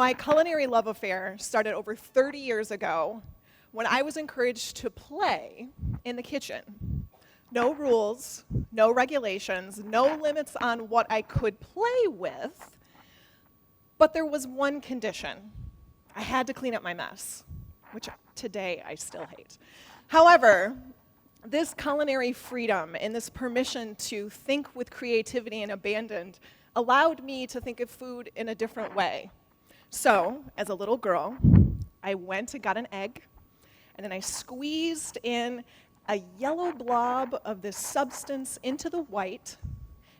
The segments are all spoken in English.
My culinary love affair started over 30 years ago when I was encouraged to play in the kitchen. No rules, no regulations, no limits on what I could play with, but there was one condition. I had to clean up my mess, which today I still hate. However, this culinary freedom and this permission to think with creativity and abandon allowed me to think of food in a different way. So, as a little girl, I went and got an egg, and then I squeezed in a yellow blob of this substance into the white,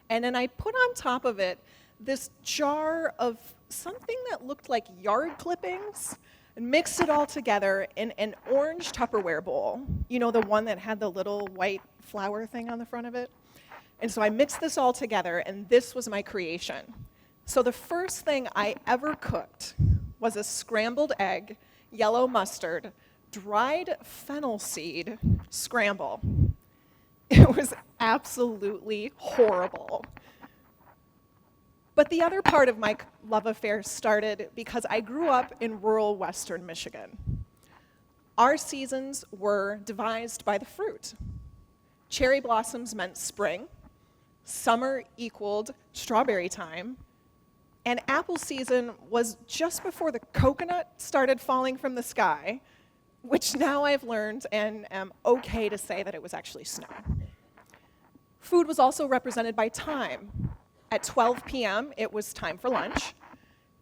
and then I put on top of it this jar of something that looked like yard clippings, and mixed it all together in an orange Tupperware bowl. You know, the one that had the little white flower thing on the front of it? And so I mixed this all together, and this was my creation. So the first thing I ever cooked was a scrambled egg, yellow mustard, dried fennel seed scramble. It was absolutely horrible. But the other part of my love affair started because I grew up in rural western Michigan. Our seasons were devised by the fruit. Cherry blossoms meant spring, summer equaled strawberry time, and apple season was just before the coconut started falling from the sky, which now I've learned and am okay to say that it was actually snow. Food was also represented by time. At 12 p.m., it was time for lunch.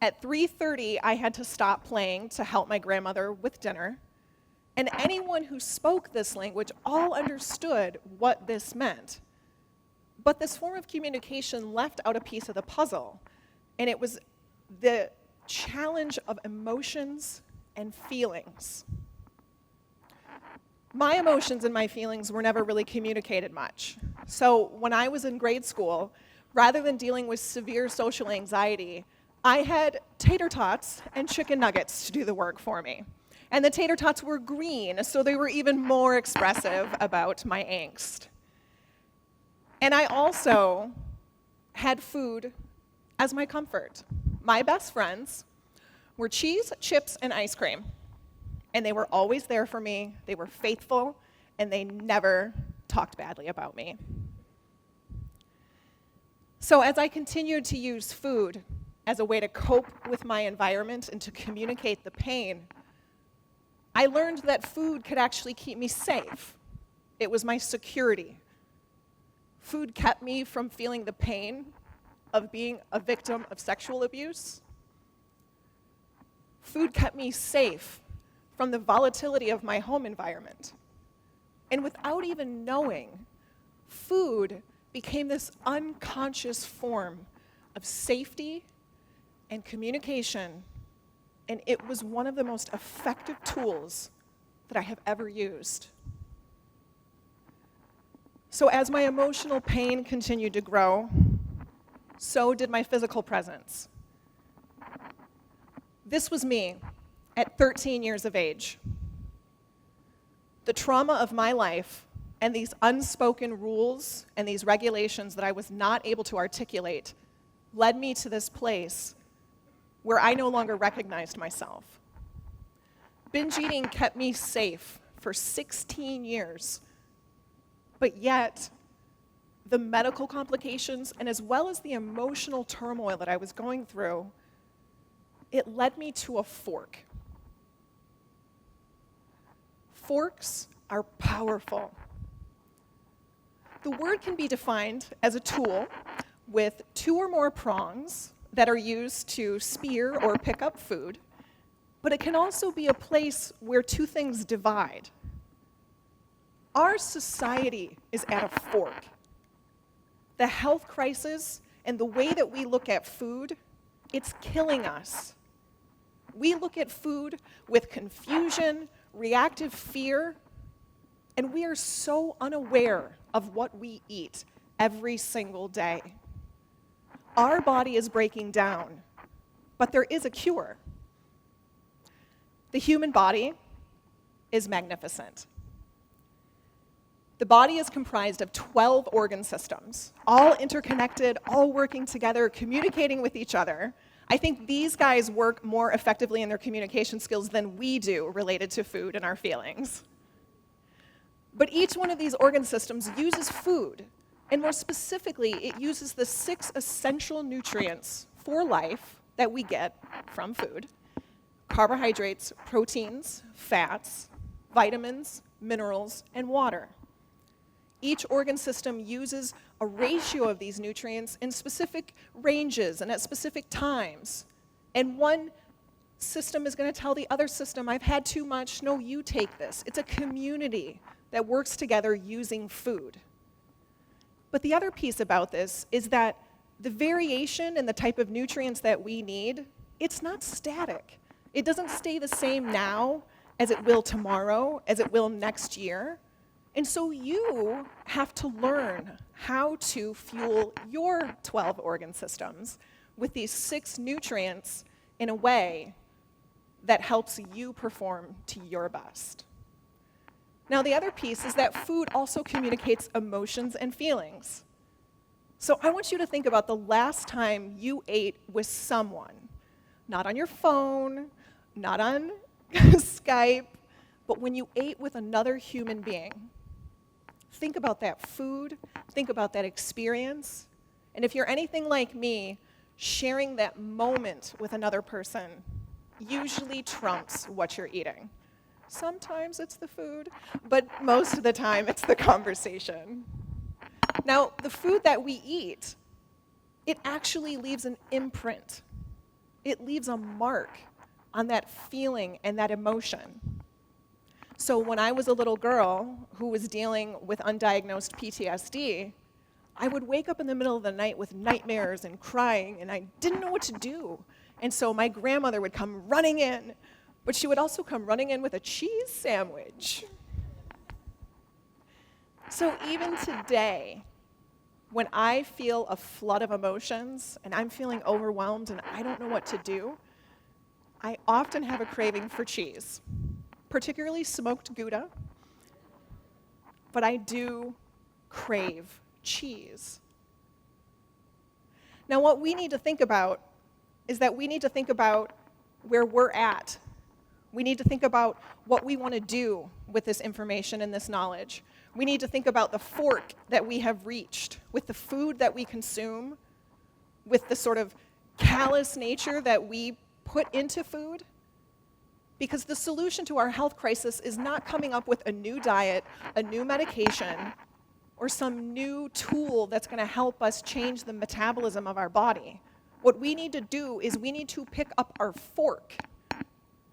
At 3:30, I had to stop playing to help my grandmother with dinner. And anyone who spoke this language all understood what this meant. But this form of communication left out a piece of the puzzle, and it was the challenge of emotions and feelings. My emotions and my feelings were never really communicated much. So when I was in grade school, rather than dealing with severe social anxiety, I had tater tots and chicken nuggets to do the work for me. And the tater tots were green, so they were even more expressive about my angst. And I also had food as my comfort. My best friends were cheese, chips, and ice cream. And they were always there for me, they were faithful, and they never talked badly about me. So as I continued to use food as a way to cope with my environment and to communicate the pain, I learned that food could actually keep me safe. It was my security. Food kept me from feeling the pain of being a victim of sexual abuse. Food kept me safe from the volatility of my home environment. And without even knowing, food became this unconscious form of safety and communication, and it was one of the most effective tools that I have ever used. So as my emotional pain continued to grow, so did my physical presence. This was me at 13 years of age. The trauma of my life and these unspoken rules and these regulations that I was not able to articulate led me to this place where I no longer recognized myself. Binge eating kept me safe for 16 years, but yet the medical complications and as well as the emotional turmoil that I was going through, it led me to a fork. Forks are powerful. The word can be defined as a tool with two or more prongs that are used to spear or pick up food, but it can also be a place where two things divide. Our society is at a fork. The health crisis and the way that we look at food, it's killing us. We look at food with confusion, reactive fear, and we are so unaware of what we eat every single day. Our body is breaking down, but there is a cure. The human body is magnificent. The body is comprised of 12 organ systems, all interconnected, all working together, communicating with each other I think these guys work more effectively in their communication skills than we do related to food and our feelings. But each one of these organ systems uses food, and more specifically, it uses the 6 essential nutrients for life that we get from food: carbohydrates, proteins, fats, vitamins, minerals, and water. Each organ system uses a ratio of these nutrients in specific ranges and at specific times. And one system is going to tell the other system, I've had too much, no, you take this. It's a community that works together using food. But the other piece about this is that the variation in the type of nutrients that we need, it's not static. It doesn't stay the same now as it will tomorrow, as it will next year. And so you have to learn how to fuel your 12 organ systems with these 6 nutrients in a way that helps you perform to your best. Now, the other piece is that food also communicates emotions and feelings. So I want you to think about the last time you ate with someone, not on your phone, not on Skype, but when you ate with another human being. Think about that food, think about that experience, and if you're anything like me, sharing that moment with another person usually trumps what you're eating. Sometimes it's the food, but most of the time it's the conversation. Now, the food that we eat, it actually leaves an imprint. It leaves a mark on that feeling and that emotion. So when I was a little girl who was dealing with undiagnosed PTSD, I would wake up in the middle of the night with nightmares and crying, and I didn't know what to do. And so my grandmother would come running in, but she would also come running in with a cheese sandwich. So even today, when I feel a flood of emotions and I'm feeling overwhelmed and I don't know what to do, I often have a craving for cheese, particularly smoked Gouda, but I do crave cheese. Now, what we need to think about is that we need to think about where we're at. We need to think about what we want to do with this information and this knowledge. We need to think about the fork that we have reached with the food that we consume, with the sort of callous nature that we put into food. Because the solution to our health crisis is not coming up with a new diet, a new medication, or some new tool that's going to help us change the metabolism of our body. What we need to do is we need to pick up our fork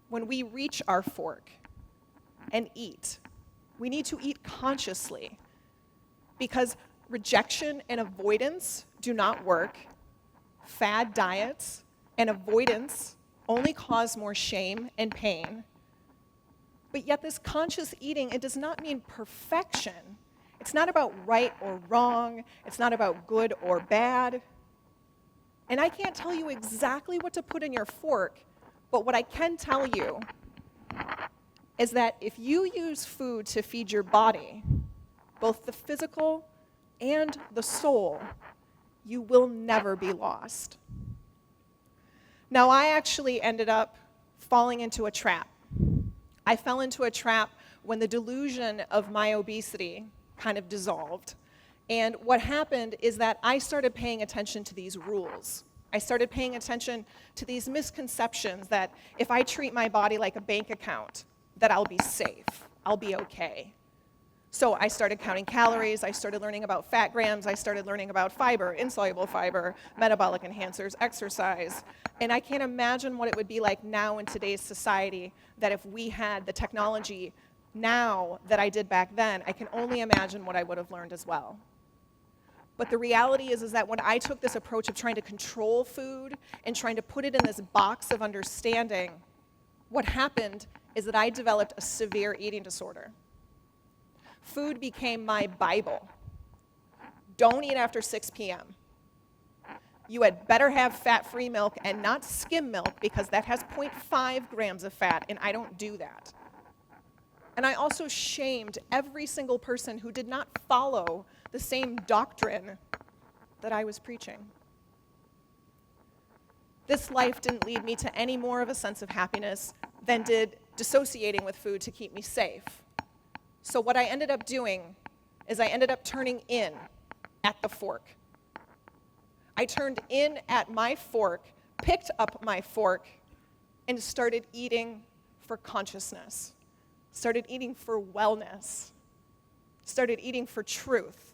when we reach our fork and eat. We need to eat consciously, because rejection and avoidance do not work. Fad diets and avoidance only cause more shame and pain. But yet this conscious eating, it does not mean perfection. It's not about right or wrong. It's not about good or bad. And I can't tell you exactly what to put in your fork, but what I can tell you is that if you use food to feed your body, both the physical and the soul, you will never be lost. Now, I actually ended up falling into a trap. I fell into a trap when the delusion of my obesity kind of dissolved. And what happened is that I started paying attention to these rules. I started paying attention to these misconceptions that if I treat my body like a bank account, that I'll be safe, I'll be okay. So I started counting calories, I started learning about fat grams, I started learning about fiber, insoluble fiber, metabolic enhancers, exercise. And I can't imagine what it would be like now in today's society that if we had the technology now that I did back then, I can only imagine what I would have learned as well. But the reality is that when I took this approach of trying to control food and trying to put it in this box of understanding, what happened is that I developed a severe eating disorder. Food became my Bible. Don't eat after 6 p.m. You had better have fat-free milk and not skim milk, because that has 0.5 grams of fat, and I don't do that. And I also shamed every single person who did not follow the same doctrine that I was preaching. This life didn't lead me to any more of a sense of happiness than did dissociating with food to keep me safe. So what I ended up doing is I ended up turning in at the fork. I turned in at my fork, picked up my fork, and started eating for consciousness, started eating for wellness, started eating for truth.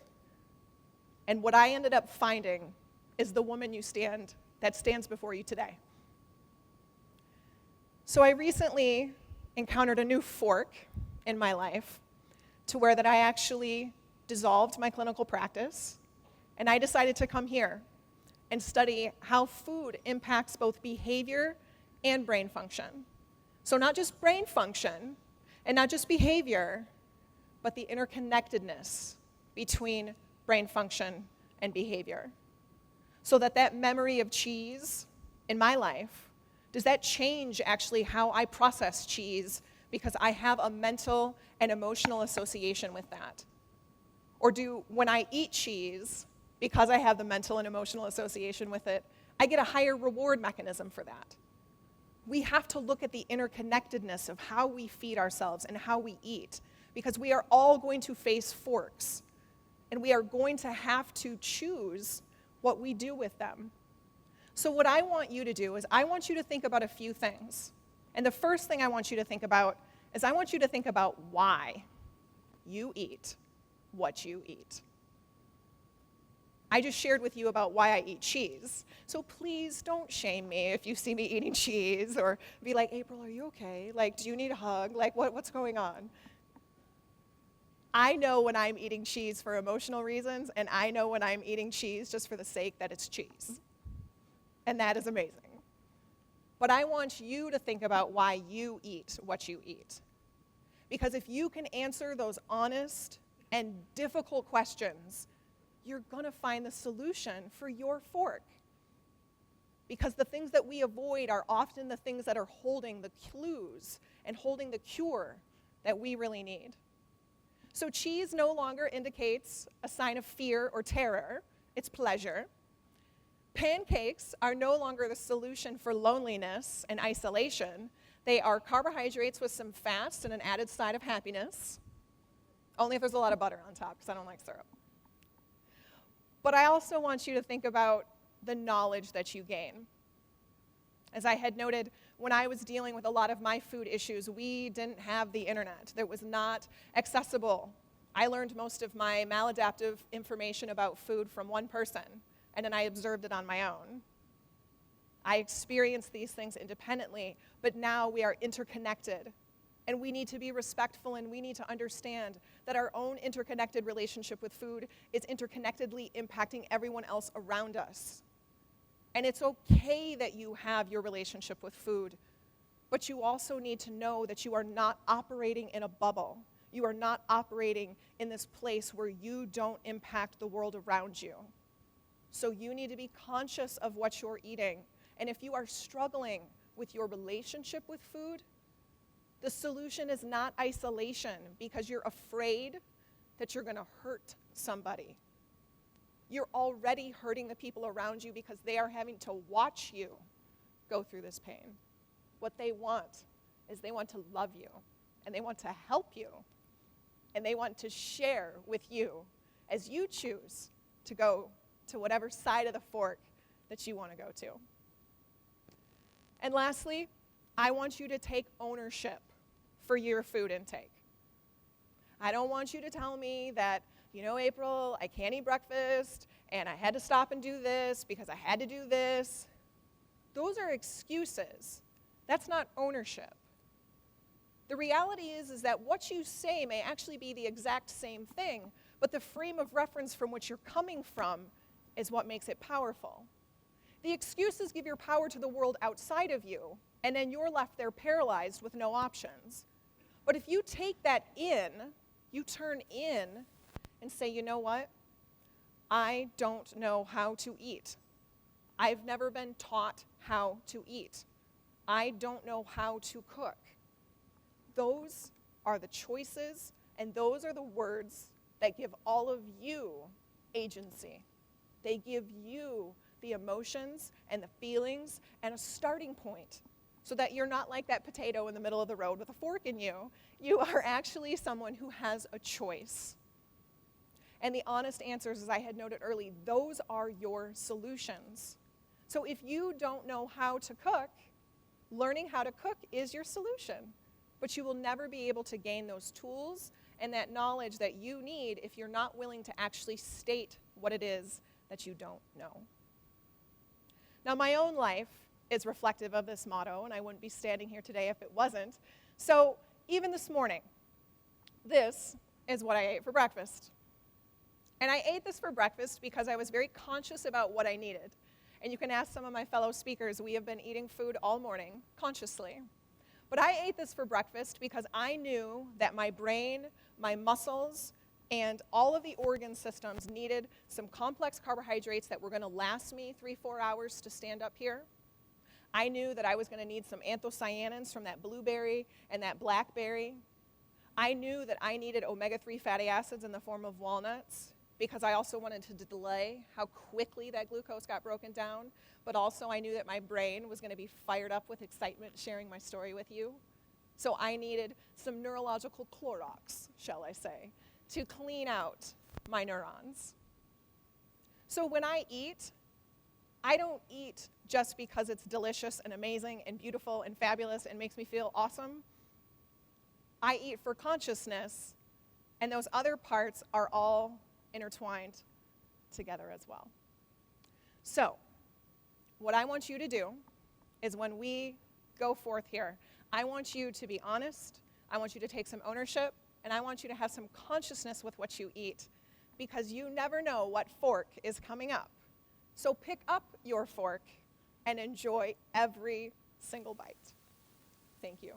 And what I ended up finding is the woman that stands before you today. So I recently encountered a new fork in my life to where that I actually dissolved my clinical practice, and I decided to come here and study how food impacts both behavior and brain function. So not just brain function and not just behavior, but the interconnectedness between brain function and behavior. So that memory of cheese in my life, does that change actually how I process cheese because I have a mental and emotional association with that? Or when I eat cheese, because I have the mental and emotional association with it, I get a higher reward mechanism for that? We have to look at the interconnectedness of how we feed ourselves and how we eat, because we are all going to face forks, and we are going to have to choose what we do with them. So what I want you to do is I want you to think about a few things. And the first thing I want you to think about is I want you to think about why you eat what you eat. I just shared with you about why I eat cheese. So please don't shame me if you see me eating cheese or be like, April, are you okay? Like, do you need a hug? Like, what's going on? I know when I'm eating cheese for emotional reasons, and I know when I'm eating cheese just for the sake that it's cheese. And that is amazing. But I want you to think about why you eat what you eat. Because if you can answer those honest and difficult questions, you're going to find the solution for your fork. Because the things that we avoid are often the things that are holding the clues and holding the cure that we really need. So cheese no longer indicates a sign of fear or terror, it's pleasure. Pancakes are no longer the solution for loneliness and isolation. They are carbohydrates with some fats and an added side of happiness. Only if there's a lot of butter on top, because I don't like syrup. But I also want you to think about the knowledge that you gain. As I had noted, when I was dealing with a lot of my food issues, we didn't have the internet. That was not accessible. I learned most of my maladaptive information about food from one person, and then I observed it on my own. I experienced these things independently, but now we are interconnected, and we need to be respectful, and we need to understand that our own interconnected relationship with food is interconnectedly impacting everyone else around us. And it's okay that you have your relationship with food, but you also need to know that you are not operating in a bubble. You are not operating in this place where you don't impact the world around you. So you need to be conscious of what you're eating. And if you are struggling with your relationship with food, the solution is not isolation because you're afraid that you're going to hurt somebody. You're already hurting the people around you because they are having to watch you go through this pain. What they want is they want to love you, and they want to help you, and they want to share with you as you choose to go to whatever side of the fork that you want to go to. And lastly, I want you to take ownership for your food intake. I don't want you to tell me that, you know, April, I can't eat breakfast, and I had to stop and do this because I had to do this. Those are excuses. That's not ownership. The reality is that what you say may actually be the exact same thing, but the frame of reference from which you're coming from is what makes it powerful. The excuses give your power to the world outside of you, and then you're left there paralyzed with no options. But if you take that in, you turn in and say, you know what? I don't know how to eat. I've never been taught how to eat. I don't know how to cook. Those are the choices, and those are the words that give all of you agency. They give you the emotions and the feelings and a starting point so that you're not like that potato in the middle of the road with a fork in you. You are actually someone who has a choice. And the honest answers, as I had noted early, those are your solutions. So if you don't know how to cook, learning how to cook is your solution. But you will never be able to gain those tools and that knowledge that you need if you're not willing to actually state what it is that you don't know. Now, my own life is reflective of this motto, and I wouldn't be standing here today if it wasn't. So even this morning, this is what I ate for breakfast. And I ate this for breakfast because I was very conscious about what I needed. And you can ask some of my fellow speakers, we have been eating food all morning, consciously. But I ate this for breakfast because I knew that my brain, my muscles, and all of the organ systems needed some complex carbohydrates that were going to last me 3-4 hours to stand up here. I knew that I was going to need some anthocyanins from that blueberry and that blackberry. I knew that I needed omega-3 fatty acids in the form of walnuts because I also wanted to delay how quickly that glucose got broken down. But also I knew that my brain was going to be fired up with excitement sharing my story with you. So I needed some neurological Clorox, shall I say, to clean out my neurons. So when I eat, I don't eat just because it's delicious and amazing and beautiful and fabulous and makes me feel awesome. I eat for consciousness, and those other parts are all intertwined together as well. So what I want you to do is when we go forth here, I want you to be honest, I want you to take some ownership, and I want you to have some consciousness with what you eat, because you never know what fork is coming up. So pick up your fork and enjoy every single bite. Thank you.